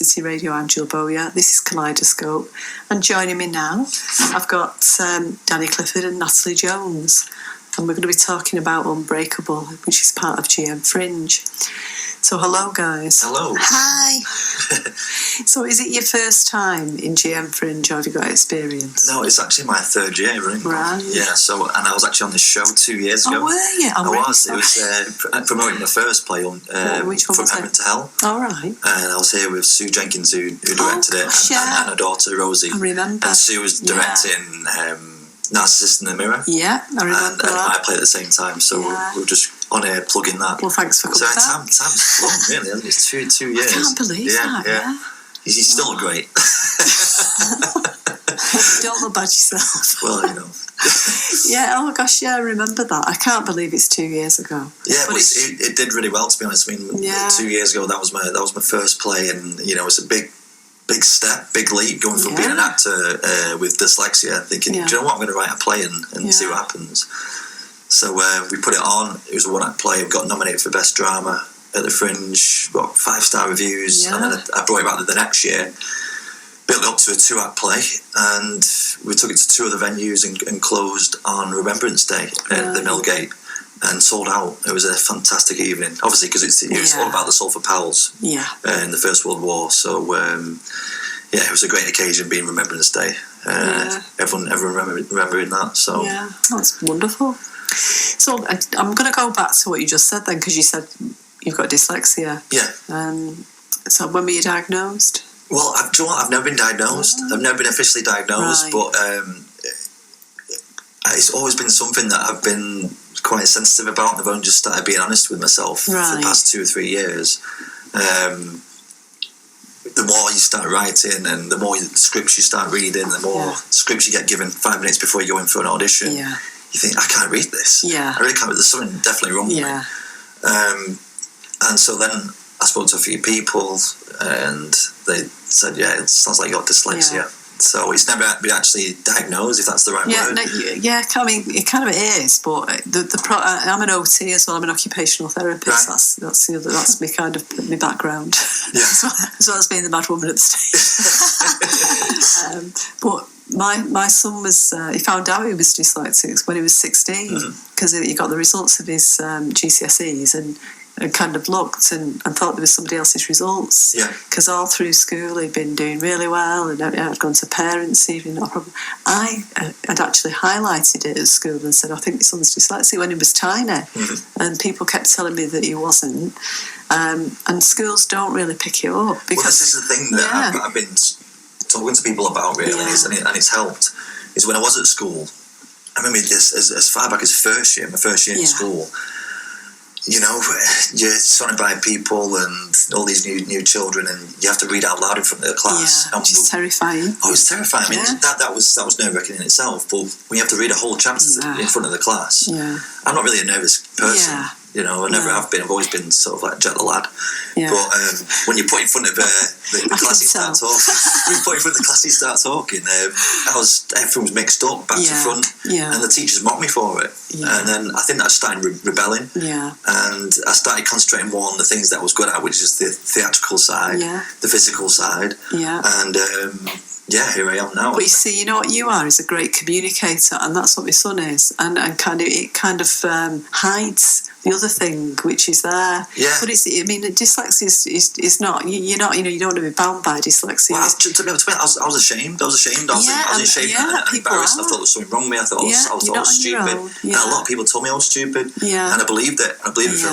City Radio. I'm Jill Bowyer. This is Kaleidoscope. And joining me now, I've got Danny Clifford and Natalie Jones. And we're going to be talking about Unbreakable, which is part of GM Fringe. So hello, guys. Hello. Hi. So is it your first time in GM Fringe, or have you got experience? No, it's actually my third year running. Right. Yeah, and I was actually on this show 2 years ago. Oh, were you? I was. It was promoting the first play on which one From was Heaven it? to Hell. All right. And I was here with Sue Jenkins, who directed it, and her daughter, Rosie. I remember. And Sue was directing Narcissist in the Mirror. Yeah, I remember and I played at the same time, so we were just on here plugging that. Well, thanks for coming back. So time's flown, really, hasn't it? It's 2 years. I can't believe that, yeah. You still look great. Don't look bad yourself. Well, you know. Yeah, oh gosh, yeah, I remember that. I can't believe it's 2 years ago. Yeah, but it did really well, to be honest. I mean, 2 years ago, that was my first play, and you know, it's a big step, big leap, going from being an actor with dyslexia, thinking, do you know what, I'm going to write a play and see what happens. So we put it on. It was a one-act play. We got nominated for Best Drama at the Fringe, got 5-star reviews, and then I brought it back the next year, built it up to a 2-act play, and we took it to 2 other venues and closed on Remembrance Day at the Millgate, and sold out. It was a fantastic evening, obviously, because it was all about the Salford Pals in the First World War. So it was a great occasion, being Remembrance Day. Everyone remembering that. So that's wonderful. So I'm going to go back to what you just said then, because you said you've got dyslexia. Yeah. So when were you diagnosed? Well, I've never been diagnosed. I've never been officially diagnosed, but it's always been something that I've been quite sensitive about, and I've only just started being honest with myself for the past 2 or 3 years. The more you start writing, and the more scripts you start reading, the more scripts you get given 5 minutes before you go in for an audition. Yeah. You think, I can't read this. Yeah. I really can't. There's something definitely wrong with me. And so then I spoke to a few people, and they said, it sounds like you got dyslexia. Yeah. So it's never been actually diagnosed, if that's the right word. I mean, it kind of is, but I'm an OT as well. I'm an occupational therapist. Right. That's my background. Yeah. As well as being the mad woman at the stage. But my son was, he found out he was dyslexic when he was 16, because he got the results of his GCSEs and kind of looked and thought there was somebody else's results. Yeah. Because all through school he'd been doing really well, and I'd gone to parents even, no problem. I had actually highlighted it at school and said, I think my son's dyslexic, when he was tiny. And people kept telling me that he wasn't. And schools don't really pick it up. Because, this is the thing that I've been talking to people about, really, and it's helped, is when I was at school, I remember this as far back as my first year in school. You know, you're surrounded by people and all these new children, and you have to read out loud in front of the class. Yeah, which is terrifying. Oh, it's terrifying. I mean, that was nerve-wracking in itself. But when you have to read a whole chapter in front of the class, I'm not really a nervous person. Yeah. You know, I never have been. I've always been sort of like Jack the Lad. Yeah. But when you put in front of the class, you start talking. When you put in front of the class, you start talking. Everyone was mixed up, back to front, and the teachers mocked me for it. Yeah. And then I think I started rebelling. Yeah. And I started concentrating more on the things that I was good at, which is the theatrical side, the physical side. Yeah. And here I am now. But you see, you know what you are is a great communicator, and that's what my son is. And it kind of hides the other thing which is there. Yeah. But dyslexia is not. You're not. You know, you don't want to be bound by dyslexia. Well, to be honest, I was ashamed. I was ashamed and embarrassed. I thought there was something wrong with me. I thought I was stupid. And a lot of people told me I was stupid. Yeah. And I believed it. I believed it for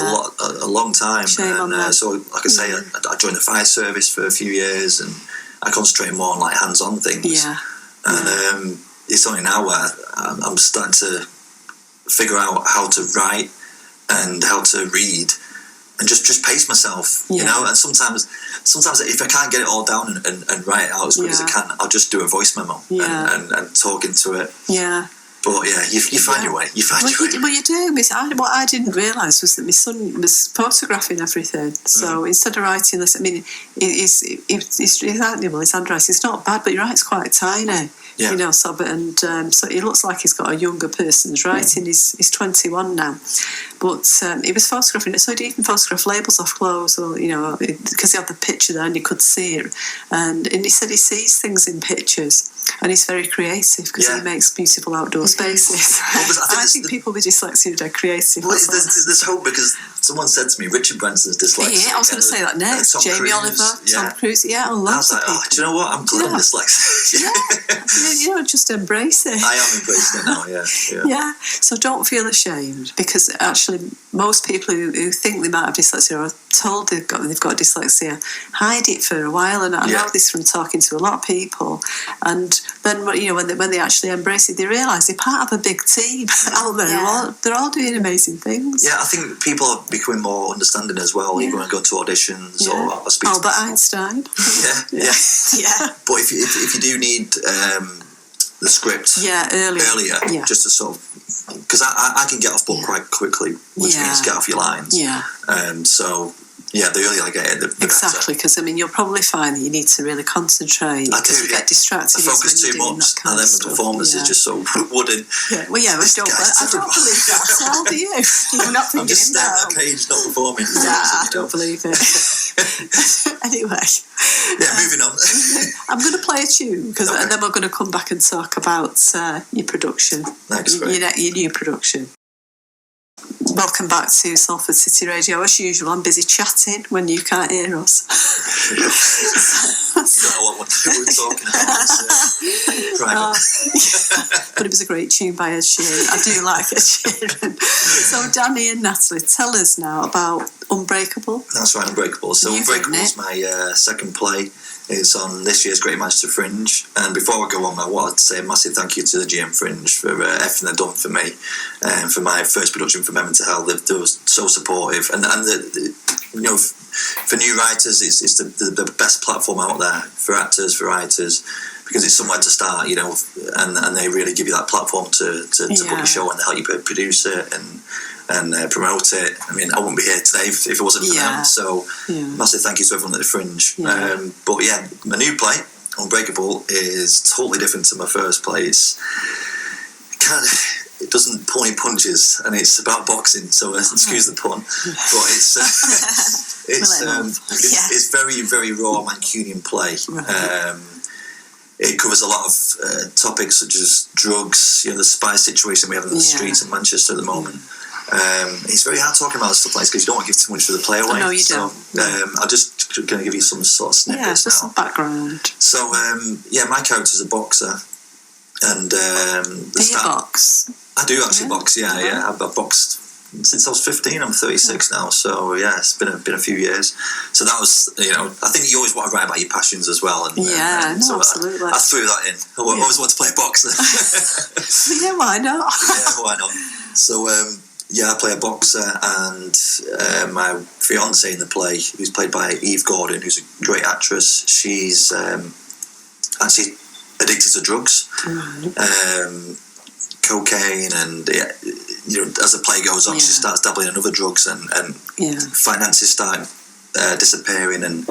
a long time. Shame on that. So, like I say, I joined the fire service for a few years, and I concentrate more on like hands-on things. Yeah. And it's only now where I'm starting to figure out how to write and how to read and just pace myself, you know. And sometimes if I can't get it all down and write it out as quick as I can, I'll just do a voice memo and talk into it. Yeah. But you find your way. You find your way. Well, you do. What I didn't realise was that my son was photographing everything. So instead of writing this, I mean, his handwriting is not bad, but you're right, it's quite tiny. Yeah. You know, so he looks like he's got a younger person's writing. He's 21 now. But he was photographing it, so he'd even photograph labels off clothes, or, you know, because he had the picture there and you could see it. And he said he sees things in pictures, and he's very creative because he makes beautiful outdoor spaces. Well, I think people with dyslexia are creative. Well, there's hope, because someone said to me, Richard Branson's dyslexic. Yeah, I was going to say that next. Jamie Oliver, Tom Cruise, I was like, do you know what? I'm glad I'm dyslexic. You know, just embrace it. I am embracing it now, Yeah, so don't feel ashamed, because actually most people who think they might have dyslexia are told they've got dyslexia hide it for a while, and I know this from talking to a lot of people. And then, you know, when they actually embrace it, they realise they're part of a big team out there. They're all doing amazing things. Yeah, I think people are becoming more understanding as well. Even when I go to auditions or speak Albert Einstein. Yeah. But if you do need the script earlier, just to sort of, because I can get off book quite quickly, which means get off your lines. So the earlier I get it, the exactly, because I mean, you'll probably find that you need to really concentrate. I do, you get distracted. I focus too much, and then the performance is just so wooden. I don't believe that at all, do you? You're not thinking. I'm just staring at a page, not performing. I don't believe it. Anyway, moving on. I'm going to play a tune, and then we're going to come back and talk about your production. Your new production. Welcome back to Salford City Radio. As usual, I'm busy chatting when you can't hear us. I don't know what we're talking about. But it was a great tune by Ed Sheeran. I do like Ed Sheeran. So Danny and Natalie, tell us now about Unbreakable. That's right, Unbreakable. So Unbreakable is my second play. It's on this year's Greater Manchester Fringe. And before I go on, I wanted to say a massive thank you to the GM Fringe for everything they've done for me, and for my first production for Mental Health. They were so supportive, and you know, for new writers, it's the best platform out there for actors, for writers, because it's somewhere to start, you know, and they really give you that platform to put your show, and they help you produce it and promote it. I mean, I wouldn't be here today if it wasn't for them. So massive thank you to everyone at the Fringe. But my new play, Unbreakable, is totally different to my first play. It doesn't pull any punches, and it's about boxing, so excuse the pun. But it's very, very raw Mancunian play. It covers a lot of topics such as drugs, you know, the spy situation we have in the streets of Manchester at the moment. It's very hard talking about stuff like this because you don't want to give too much of the play away. No, you don't. I'm just going to give you some sort of snippets now. Just some background. So, my character's a boxer. And Do you box? I do actually box, I've boxed since I was 15. I'm 36 now, so it's been a few years. So that was, you know, I think you always want to write about your passions as well. And, so absolutely. I threw that in. I always wanted to play a boxer. Why not? Why not? So, I play a boxer, and my fiancée in the play, who's played by Eve Gordon, who's a great actress, she's actually addicted to drugs, cocaine, and you know, as the play goes on, she starts dabbling in other drugs, and finances start disappearing, and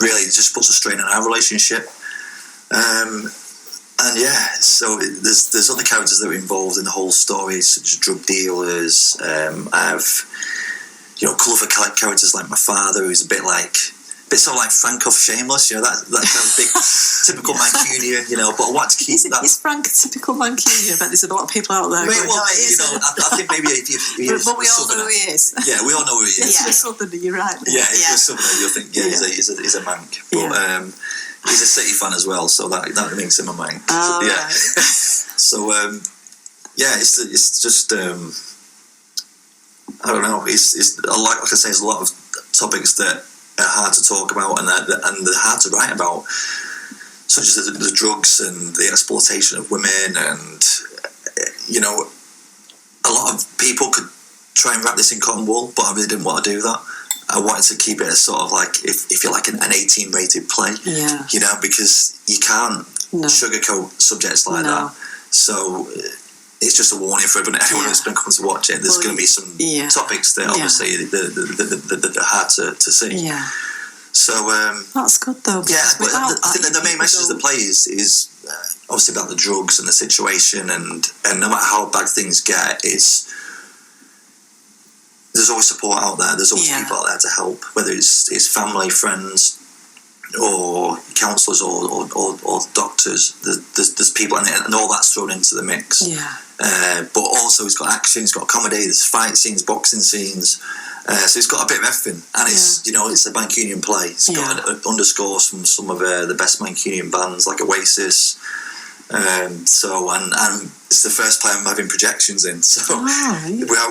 really it just puts a strain on our relationship. So there's other characters that are involved in the whole story, such as drug dealers. I have, you know, colourful characters like my father, who's a bit sort of like Frank off Shameless, you know, that kind of big typical Mancunian, you know. But I want to keep that. Is Frank a typical Mancunian? I bet there's a lot of people out there. I think maybe if but we all know who he is. Yeah, we all know who he is. If you're a Southerner, you're right. Yeah, if you're a Southerner, you'll think he's a Manc. But he's a City fan as well, so that makes him a Manc. Right. So it's just I don't know. It's like I say, there's a lot of topics that are hard to talk about, and they're hard to write about, such as the drugs and the exploitation of women, and you know, a lot of people could try and wrap this in cotton wool, but I really didn't want to do that. I wanted to keep it as sort of like, if you like, an 18 rated play, you know, because you can't sugarcoat subjects like that. So it's just a warning for anyone who's going to come to watch it. There's going to be some topics that obviously they're hard to see. Yeah. So that's good though. Yeah, but I think the main message of the play is obviously about the drugs and the situation, and no matter how bad things get, there's always support out there. There's always people out there to help, whether it's family, friends, or counsellors, or doctors. There's people, and all that's thrown into the mix. Yeah. But also it's got action, it's got comedy, there's fight scenes, boxing scenes. So it's got a bit of everything, and it's it's a Mancunian play. It's got underscores from some of the best Mancunian bands like Oasis. And it's the first play I'm having projections in, so we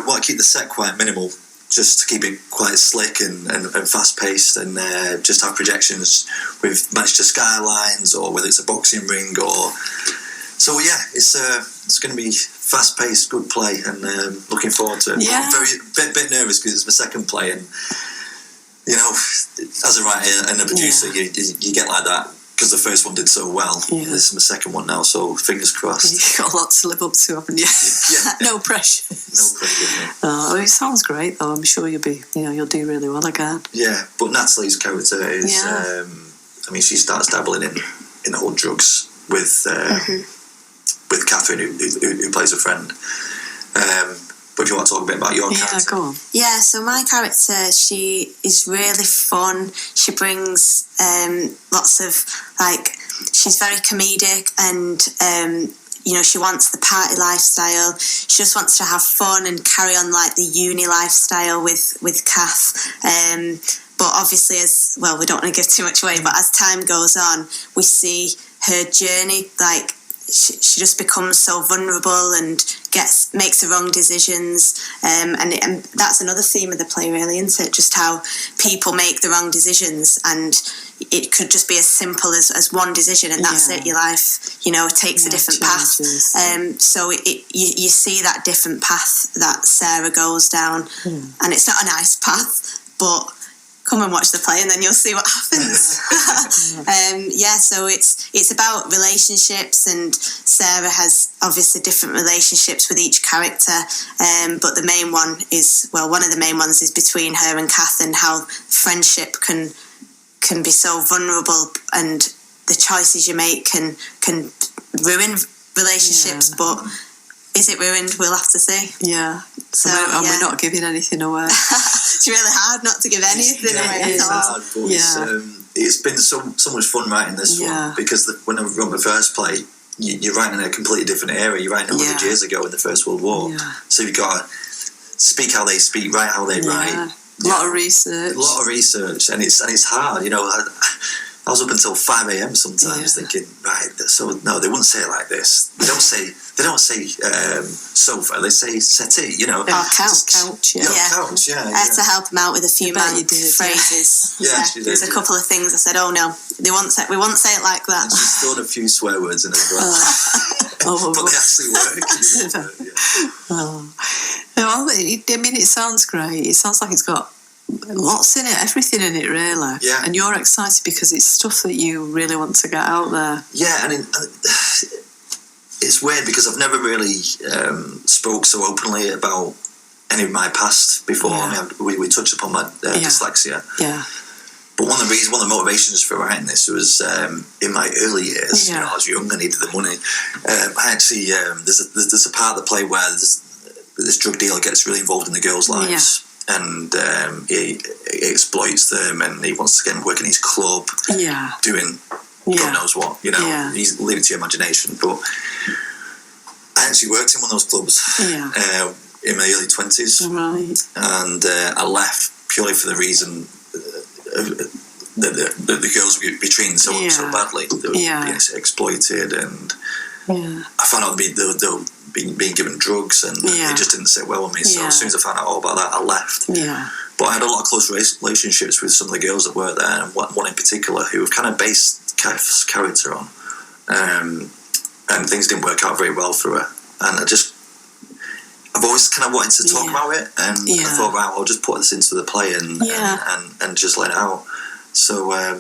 want to keep the set quite minimal, just to keep it quite slick and fast paced, and just have projections with Manchester skylines, or whether it's a boxing ring, or so it's going to be fast paced, good play, and looking forward to it. I'm very bit nervous because it's my second play, and as a writer and a producer, you get like that. Because the first one did so well. Yeah. This is my second one now, so fingers crossed. You've got a lot to live up to, haven't you? No pressure. No pressure. It sounds great, though. I'm sure you'll do really well again. Yeah, but Natalie's character is, she starts dabbling in the whole drugs with Catherine, who plays a friend. But if you want to talk a bit about your character. Yeah, go on. Yeah, so my character, she is really fun. She brings lots of, she's very comedic, and, she wants the party lifestyle. She just wants to have fun and carry on, the uni lifestyle with Kath. But obviously, we don't want to give too much away, but as time goes on, we see her journey, she just becomes so vulnerable and makes the wrong decisions, and that's another theme of the play, really, isn't it? Just how people make the wrong decisions, and it could just be as simple as one decision, and that's it. Your life, takes a different path. So you see that different path that Sarah goes down, and it's not a nice path, but come and watch the play and then you'll see what happens. So it's about relationships, and Sarah has obviously different relationships with each character, but the main one is, one of the main ones is between her and Kath, and how friendship can be so vulnerable, and the choices you make can ruin relationships, but is it ruined? We'll have to see. Yeah. So we're not giving anything away. It's really hard not to give anything away. It's hard, but it's been so much fun writing this one, because when I wrote my first play, you're writing in a completely different era. You're writing 100 years ago in the First World War. Yeah. So you've got to speak how they speak, write how they write. A lot of research. And it's hard, I was up until 5 a.m. sometimes thinking, so no, they wouldn't say it like this. They don't say sofa. They say settee. Couch. Couch. I had to help them out with a few phrases. There's a couple of things I said, oh no, we won't say it like that. And she's thrown a few swear words in as well. But they actually work. It sounds great. It sounds like it's got lots in it, everything in it, really. Yeah. And you're excited because it's stuff that you really want to get out there. Yeah, and it's weird because I've never really spoke so openly about any of my past before. Yeah. We touched upon my dyslexia. Yeah. But one of the motivations for writing this was in my early years. I was young, I needed the money. I actually there's a part of the play where this drug dealer gets really involved in the girls' lives. Yeah. And he exploits them, and he wants to get them working in his club, doing God knows what. He's leave it to your imagination. But I actually worked in one of those clubs in my early 20s, and I left purely for the reason that the girls were treated so badly. They were being exploited, and I found out they were being given drugs, and it just didn't sit well with me. So as soon as I found out all about that, I left. But I had a lot of close relationships with some of the girls that worked there, and one in particular who have kind of based Kath's character on, and things didn't work out very well for her. And I've always kind of wanted to talk about it, and I thought, I'll just put this into the play and just let it out. So I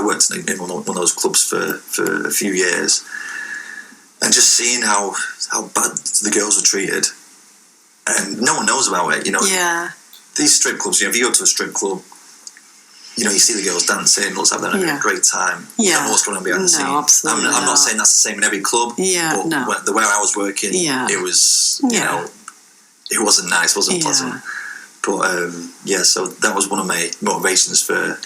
worked in one of those clubs for a few years. And just seeing how bad the girls were treated, and no one knows about it, These strip clubs, if you go to a strip club, you see the girls dancing, looks like they're having a great time. You don't know what's going on behind the scenes. Absolutely I'm not saying that's the same in every club, but where I was working, it was, it wasn't nice, it wasn't pleasant. But, so that was one of my motivations for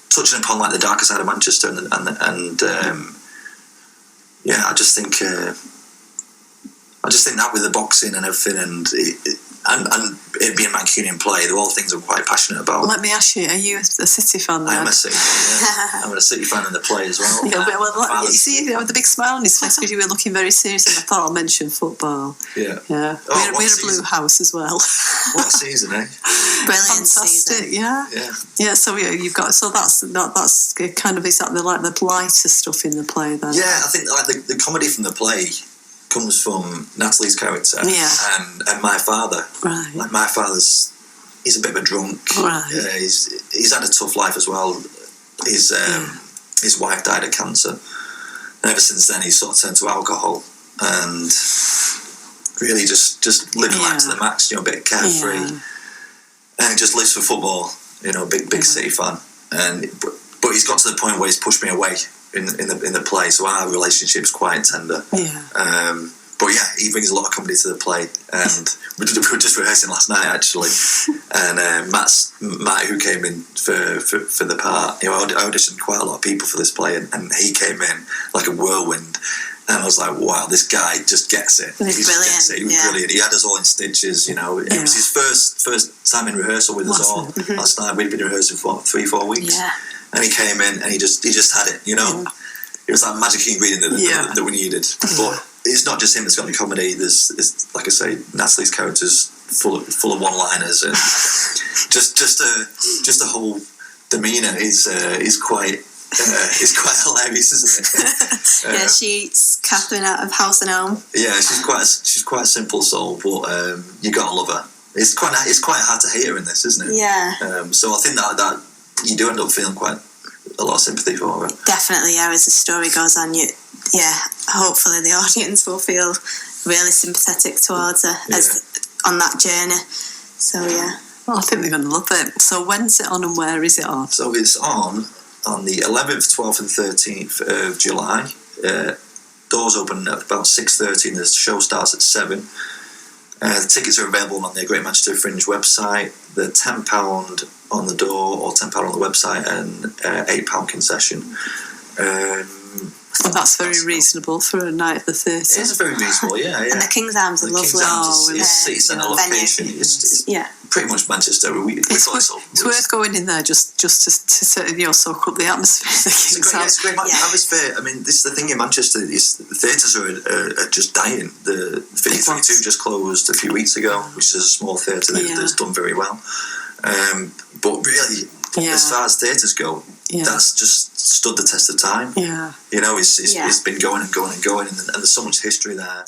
touching upon, like, the darker side of Manchester, and I just think that with the boxing and everything, and it being Mancunian play, they're all things I'm quite passionate about. Let me ask you, are you a City fan then? I am a City fan, I'm a City fan in the play as well. You see, with the big smile on his face, because you were looking very serious, and I thought I'll mention football. Yeah. We're a blue house as well. What a season, eh? Brilliant Fantastic, season. Yeah, so you've got, so that's kind of, is that the lighter stuff in the play then? Yeah, I think like the comedy from the play comes from Natalie's character and my father. Right. Like, my father's, he's a bit of a drunk. Right. He's had a tough life as well. His wife died of cancer, and ever since then he's sort of turned to alcohol and really just living life to the max. A bit carefree, and he just lives for football. Big City fan, but he's got to the point where he's pushed me away in the play, so our relationship's quite tender. But he brings a lot of comedy to the play, and we were just rehearsing last night actually, and Matt, who came in for the part, I auditioned quite a lot of people for this play, and he came in like a whirlwind, and I was like, wow, this guy just gets it. He was brilliant. He was brilliant. He had us all in stitches. It was his first time in rehearsal with us all last night. We'd been rehearsing for 3-4 weeks. And he came in and he just had it, It was like magic ingredient that we needed. But it's not just him that's got the comedy. There's like I say, Natalie's character's full of one-liners, and just the whole demeanour is quite hilarious, isn't it? She's Catherine out of House and Home. Yeah, she's quite a simple soul, but you gotta love her. It's quite hard to hate her in this, isn't it? Yeah. So I think that you do end up feeling quite a lot of sympathy for her. Definitely, as the story goes on, hopefully the audience will feel really sympathetic towards her as on that journey. So well, I think they're going to love it. So when's it on and where is it on? So it's on the 11th, 12th and 13th of July. Doors open at about 6:30 and the show starts at 7. The tickets are available on the Greater Manchester Fringe website. They're £10 on the door or £10 on the website, and £8 concession. Well, that's very reasonable for a night at the theatre. It is very reasonable, yeah. And the King's Arms are lovely. King's Arms is city centre location. It's pretty much Manchester. It's worth going in there just to soak up the atmosphere. It's a great atmosphere. I mean, this is the thing in Manchester. Is the theatres are just dying. The 53 just closed a few weeks ago, which is a small theatre that's done very well. But really, as far as theatres go, that's just stood the test of time. It's been going and going and going, and there's so much history there.